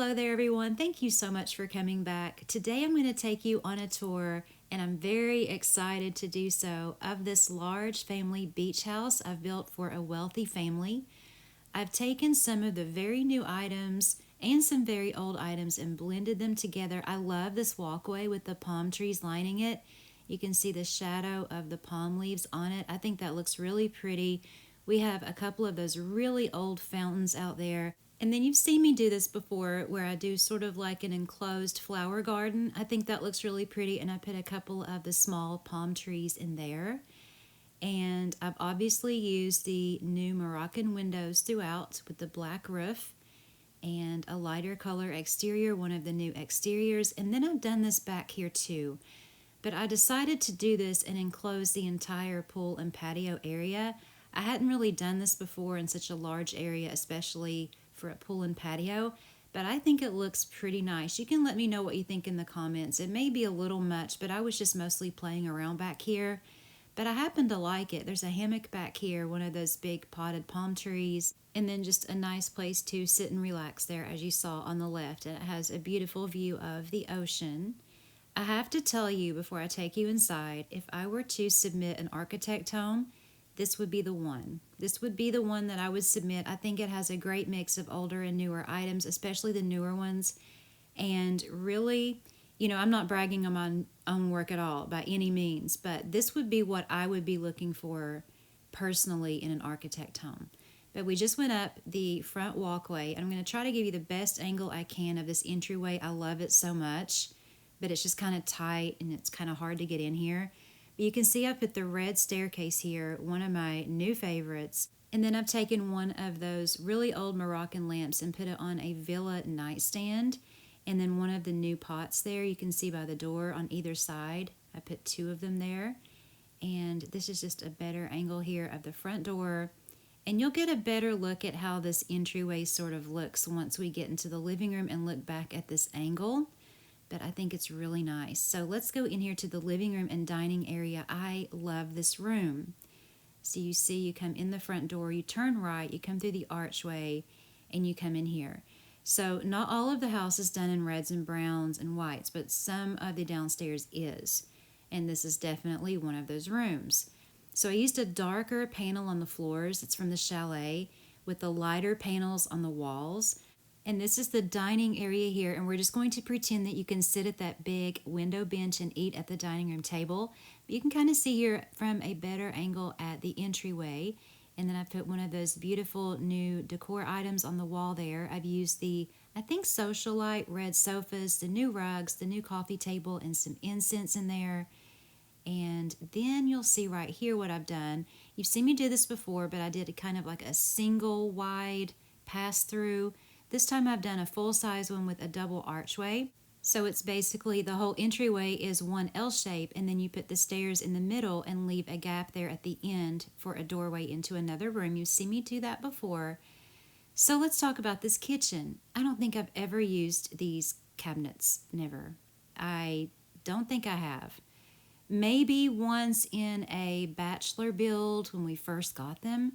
Hello there, everyone. Thank you so much for coming back. Today I'm going to take you on a tour, and I'm very excited to do so, of this large family beach house I've built for a wealthy family. I've taken some of the very new items and some very old items and blended them together. I love this walkway with the palm trees lining it. You can see the shadow of the palm leaves on it. I think that looks really pretty. We have a couple of those really old fountains out there. And then you've seen me do this before where I do sort of like an enclosed flower garden. I think that looks really pretty, and I put a couple of the small palm trees in there. And I've obviously used the new Moroccan windows throughout with the black roof and a lighter color exterior, one of the new exteriors. And then I've done this back here too. But I decided to do this and enclose the entire pool and patio area. I hadn't really done this before in such a large area, especially for a pool and patio, but I think it looks pretty nice. You can let me know what you think in the comments. It may be a little much, but I was just mostly playing around back here. But I happen to like it. There's a hammock back here, one of those big potted palm trees, and then just a nice place to sit and relax there, as you saw on the left. And it has a beautiful view of the ocean. I have to tell you before I take you inside, if I were to submit an architect home, this would be the one. This would be the one that I would submit. I think it has a great mix of older and newer items, especially the newer ones. And really, I'm not bragging on my own work at all by any means, but this would be what I would be looking for personally in an architect home. But we just went up the front walkway, and I'm going to try to give you the best angle I can of this entryway. I love it so much, but it's just kind of tight and it's kind of hard to get in here. But you can see I put the red staircase here, one of my new favorites. And then I've taken one of those really old Moroccan lamps and put it on a villa nightstand. And then one of the new pots there, you can see by the door on either side. I put two of them there. And this is just a better angle here of the front door. And you'll get a better look at how this entryway sort of looks once we get into the living room and look back at this angle. But I think it's really nice. So let's go in here to the living room and dining area. I love this room. So you see, you come in the front door, you turn right, you come through the archway, and you come in here. So not all of the house is done in reds and browns and whites, but some of the downstairs is. And this is definitely one of those rooms. So I used a darker panel on the floors. It's from the chalet, with the lighter panels on the walls. And this is the dining area here, and we're just going to pretend that you can sit at that big window bench and eat at the dining room table. You can kind of see here from a better angle at the entryway. And then I put one of those beautiful new decor items on the wall there. I've used the, I think, socialite red sofas, the new rugs, the new coffee table, and some incense in there. And then you'll see right here what I've done. You've seen me do this before, but I did kind of like a single wide pass through. This time I've done a full-size one with a double archway. So it's basically the whole entryway is one L shape, and then you put the stairs in the middle and leave a gap there at the end for a doorway into another room. You've seen me do that before. So let's talk about this kitchen. I don't think I've ever used these cabinets. Never. I don't think I have. Maybe once in a bachelor build when we first got them.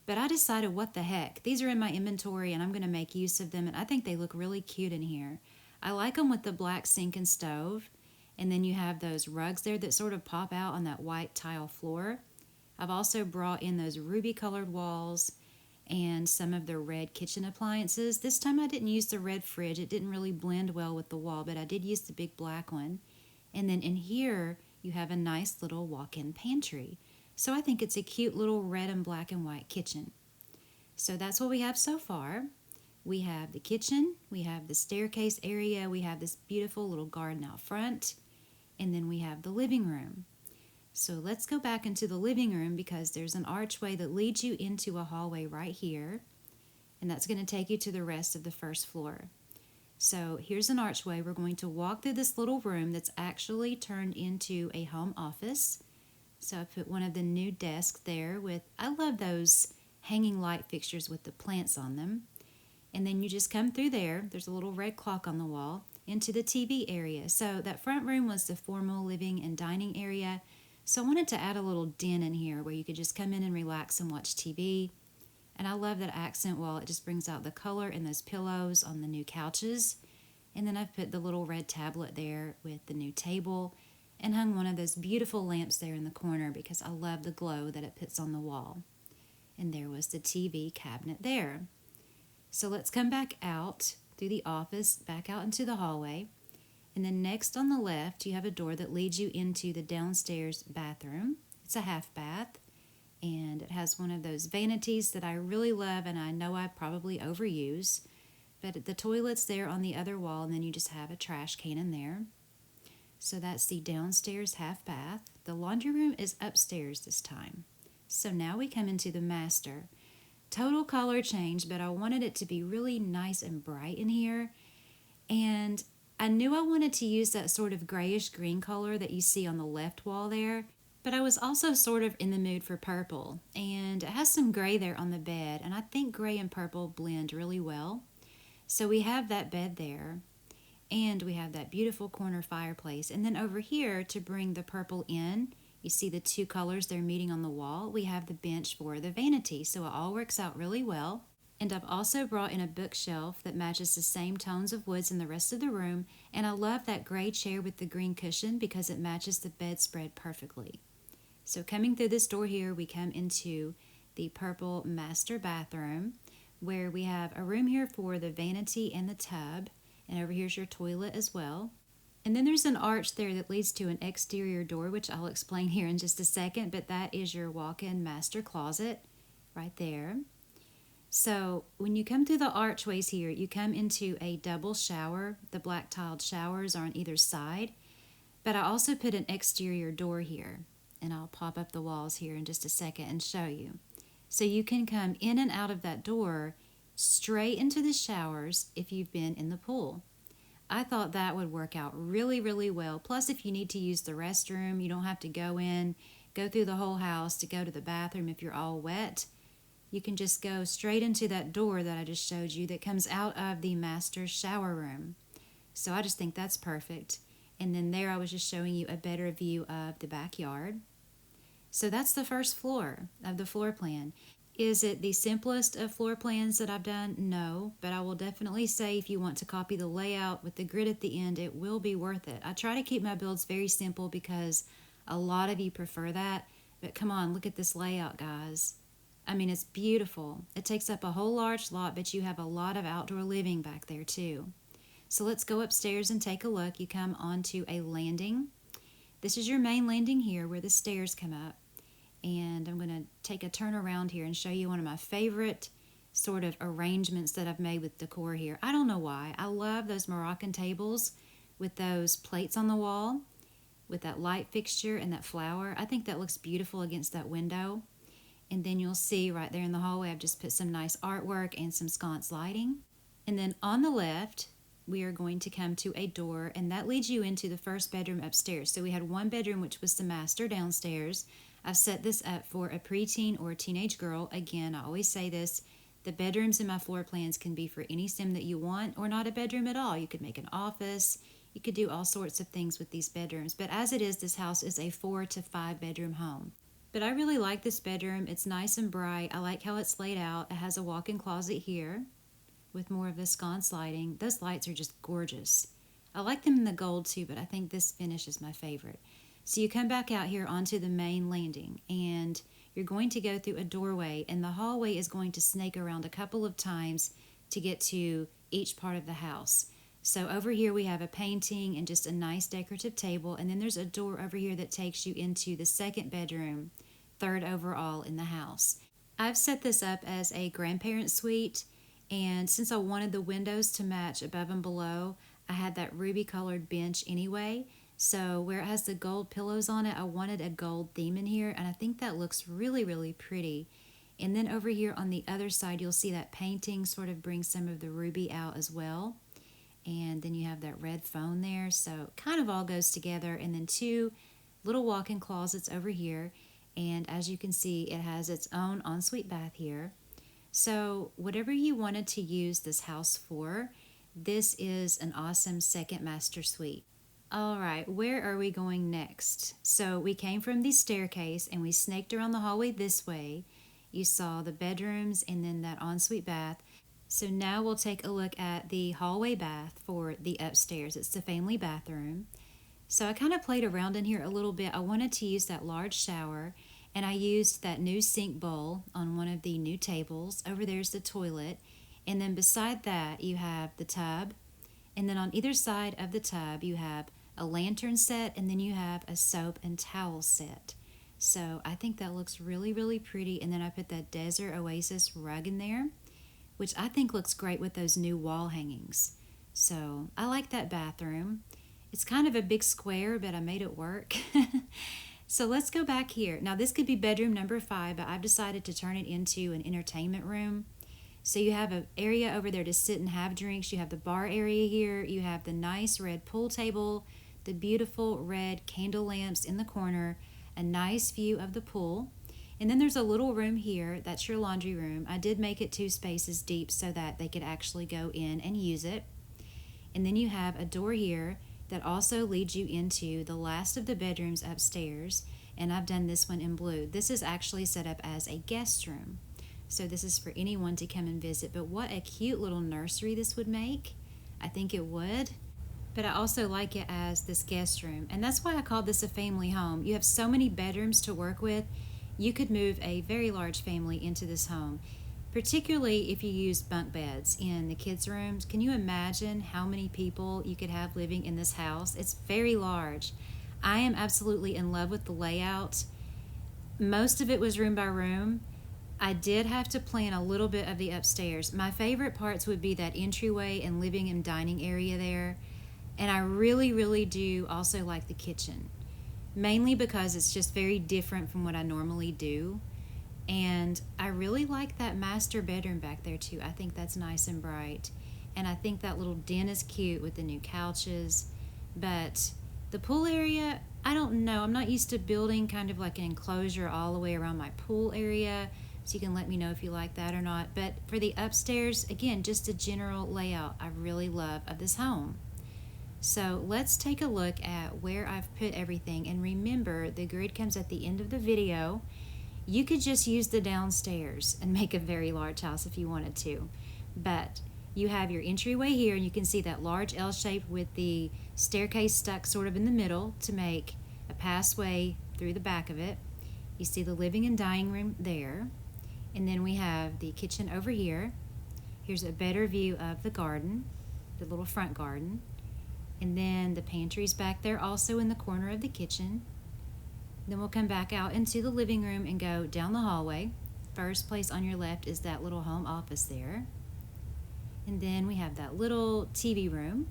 But I decided, what the heck? These are in my inventory and I'm going to make use of them, and I think they look really cute in here. I like them with the black sink and stove, and then you have those rugs there that sort of pop out on that white tile floor. I've also brought in those ruby colored walls and some of the red kitchen appliances. This time I didn't use the red fridge. It didn't really blend well with the wall, but I did use the big black one. And then in here you have a nice little walk-in pantry. So I think it's a cute little red and black and white kitchen. So that's what we have so far. We have the kitchen, we have the staircase area, we have this beautiful little garden out front, and then we have the living room. So let's go back into the living room because there's an archway that leads you into a hallway right here, and that's going to take you to the rest of the first floor. So here's an archway. We're going to walk through this little room that's actually turned into a home office. So I put one of the new desks there with, I love those hanging light fixtures with the plants on them. And then you just come through there. There's a little red clock on the wall into the TV area. So that front room was the formal living and dining area. So I wanted to add a little den in here where you could just come in and relax and watch TV. And I love that accent wall. It just brings out the color and those pillows on the new couches. And then I've put the little red tablet there with the new table and hung one of those beautiful lamps there in the corner because I love the glow that it puts on the wall. And there was the TV cabinet there. So let's come back out through the office, back out into the hallway. And then next on the left, you have a door that leads you into the downstairs bathroom. It's a half bath, and it has one of those vanities that I really love, and I know I probably overuse. But the toilet's there on the other wall, and then you just have a trash can in there. So that's the downstairs half bath. The laundry room is upstairs this time. So now we come into the master. Total color change, but I wanted it to be really nice and bright in here. And I knew I wanted to use that sort of grayish green color that you see on the left wall there. But I was also sort of in the mood for purple. And it has some gray there on the bed. And I think gray and purple blend really well. So we have that bed there. And we have that beautiful corner fireplace. And then over here, to bring the purple in, you see the two colors they're meeting on the wall. We have the bench for the vanity, so it all works out really well. And I've also brought in a bookshelf that matches the same tones of woods in the rest of the room. And I love that gray chair with the green cushion because it matches the bedspread perfectly. So coming through this door here, we come into the purple master bathroom where we have a room here for the vanity and the tub. And over here's your toilet as well. And then there's an arch there that leads to an exterior door, which I'll explain here in just a second, but that is your walk-in master closet right there. So when you come through the archways here, you come into a double shower. The black tiled showers are on either side, but I also put an exterior door here, and I'll pop up the walls here in just a second and show you. So you can come in and out of that door straight into the showers if you've been in the pool. I thought that would work out really, really well. Plus, if you need to use the restroom, you don't have to go through the whole house to go to the bathroom if you're all wet. You can just go straight into that door that I just showed you that comes out of the master shower room. So I just think that's perfect. And then there I was just showing you a better view of the backyard. So that's the first floor of the floor plan. Is it the simplest of floor plans that I've done? No, but I will definitely say if you want to copy the layout with the grid at the end, it will be worth it. I try to keep my builds very simple because a lot of you prefer that, but come on, look at this layout, guys. I mean, it's beautiful. It takes up a whole large lot, but you have a lot of outdoor living back there too. So let's go upstairs and take a look. You come onto a landing. This is your main landing here where the stairs come up. And I'm going to take a turn around here and show you one of my favorite sort of arrangements that I've made with decor here. I don't know why. I love those Moroccan tables with those plates on the wall, with that light fixture and that flower. I think that looks beautiful against that window. And then you'll see right there in the hallway, I've just put some nice artwork and some sconce lighting. And then on the left, we are going to come to a door, and that leads you into the first bedroom upstairs. So we had one bedroom, which was the master downstairs. I've set this up for a preteen or a teenage girl. Again, I always say this, the bedrooms in my floor plans can be for any sim that you want or not a bedroom at all. You could make an office. You could do all sorts of things with these bedrooms. But as it is, this house is a 4 to 5 bedroom home. But I really like this bedroom. It's nice and bright. I like how it's laid out. It has a walk-in closet here with more of the sconce lighting. Those lights are just gorgeous. I like them in the gold too, but I think this finish is my favorite. So you come back out here onto the main landing, and you're going to go through a doorway, and the hallway is going to snake around a couple of times to get to each part of the house. So over here we have a painting and just a nice decorative table, and then there's a door over here that takes you into the second bedroom, third overall in the house. I've set this up as a grandparent suite, and since I wanted the windows to match above and below, I had that ruby colored bench anyway. So where it has the gold pillows on it, I wanted a gold theme in here, and I think that looks really, really pretty. And then over here on the other side, you'll see that painting sort of brings some of the ruby out as well. And then you have that red phone there, so it kind of all goes together. And then 2 little walk-in closets over here. And as you can see, it has its own ensuite bath here. So whatever you wanted to use this house for, this is an awesome second master suite. All right, where are we going next? So we came from the staircase and we snaked around the hallway this way, You saw the bedrooms and then that ensuite bath. So now we'll take a look at the hallway bath for the upstairs. It's the family bathroom. So I kind of played around in here a little bit. I wanted to use that large shower, and I used that new sink bowl on one of the new tables. Over there's the toilet, and then beside that you have the tub, and then on either side of the tub you have a lantern set, and then you have a soap and towel set. So I think that looks really, really pretty. And then I put that Desert Oasis rug in there, which I think looks great with those new wall hangings. So I like that bathroom. It's kind of a big square, but I made it work. So let's go back here. Now this could be bedroom number 5, but I've decided to turn it into an entertainment room. So you have an area over there to sit and have drinks. You have the bar area here. You have the nice red pool table, the beautiful red candle lamps in the corner, a nice view of the pool. And then there's a little room here. That's your laundry room. I did make it 2 spaces deep so that they could actually go in and use it. And then you have a door here that also leads you into the last of the bedrooms upstairs. And I've done this one in blue. This is actually set up as a guest room. So this is for anyone to come and visit. But what a cute little nursery this would make. I think it would. But I also like it as this guest room. And that's why I called this a family home. You have so many bedrooms to work with. You could move a very large family into this home, particularly if you use bunk beds in the kids' rooms. Can you imagine how many people you could have living in this house? It's very large. I am absolutely in love with the layout. Most of it was room by room. I did have to plan a little bit of the upstairs. My favorite parts would be that entryway and living and dining area there. And I really, really do also like the kitchen, mainly because it's just very different from what I normally do. And I really like that master bedroom back there too. I think that's nice and bright. And I think that little den is cute with the new couches. But the pool area, I don't know. I'm not used to building kind of like an enclosure all the way around my pool area. So you can let me know if you like that or not. But for the upstairs, again, just a general layout I really love of this home. So let's take a look at where I've put everything. And remember, the grid comes at the end of the video. You could just use the downstairs and make a very large house if you wanted to. But you have your entryway here, and you can see that large L shape with the staircase stuck sort of in the middle to make a passway through the back of it. You see the living and dining room there. And then we have the kitchen over here. Here's a better view of the garden, the little front garden. And then the pantry's back there also in the corner of the kitchen. Then we'll come back out into the living room and go down the hallway. First place on your left is that little home office there. And then we have that little TV room,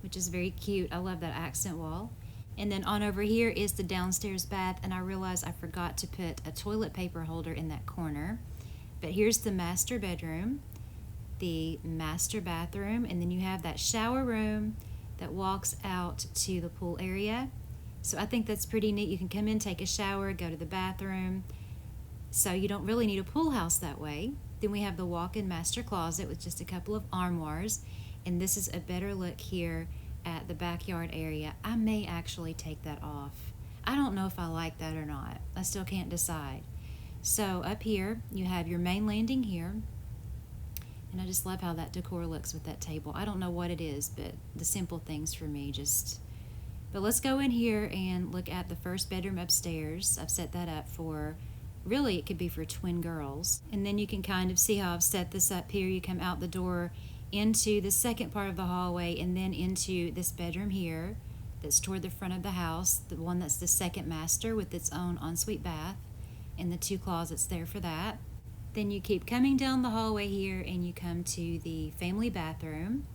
which is very cute. I love that accent wall. And then on over here is the downstairs bath, and I realized I forgot to put a toilet paper holder in that corner. But here's the master bedroom, the master bathroom, and then you have that shower room that walks out to the pool area. So I think that's pretty neat. You can come in, take a shower, go to the bathroom. So you don't really need a pool house that way. Then we have the walk-in master closet with just a couple of armoires. And this is a better look here at the backyard area. I may actually take that off. I don't know if I like that or not. I still can't decide. So up here, you have your main landing here. And I just love how that decor looks with that table. I don't know what it is, but the simple things for me just... But let's go in here and look at the first bedroom upstairs. I've set that up for, really it could be for twin girls. And then you can kind of see how I've set this up here. You come out the door into the second part of the hallway and then into this bedroom here that's toward the front of the house, the one that's the second master with its own ensuite bath and the 2 closets there for that. Then you keep coming down the hallway here and you come to the family bathroom.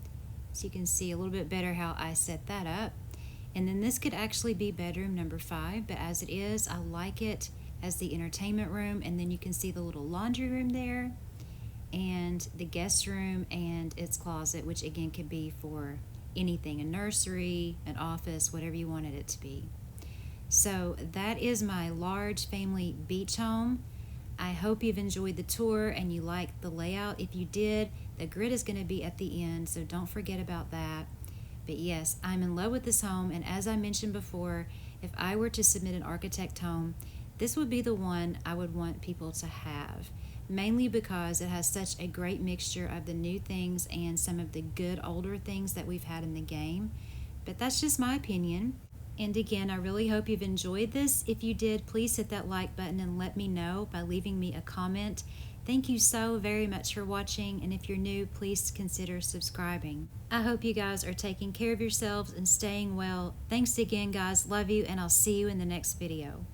So you can see a little bit better how I set that up. And then this could actually be bedroom number 5, but as it is, I like it as the entertainment room. And then you can see the little laundry room there and the guest room and its closet, which again could be for anything, a nursery, an office, whatever you wanted it to be. So that is my large family beach home. I hope you've enjoyed the tour and you liked the layout. If you did, the grid is going to be at the end, so don't forget about that. But yes, I'm in love with this home, and as I mentioned before, if I were to submit an architect home, this would be the one I would want people to have, mainly because it has such a great mixture of the new things and some of the good older things that we've had in the game. But that's just my opinion. And again, I really hope you've enjoyed this. If you did, please hit that like button and let me know by leaving me a comment. Thank you so very much for watching, and if you're new, please consider subscribing. I hope you guys are taking care of yourselves and staying well. Thanks again, guys. Love you, and I'll see you in the next video.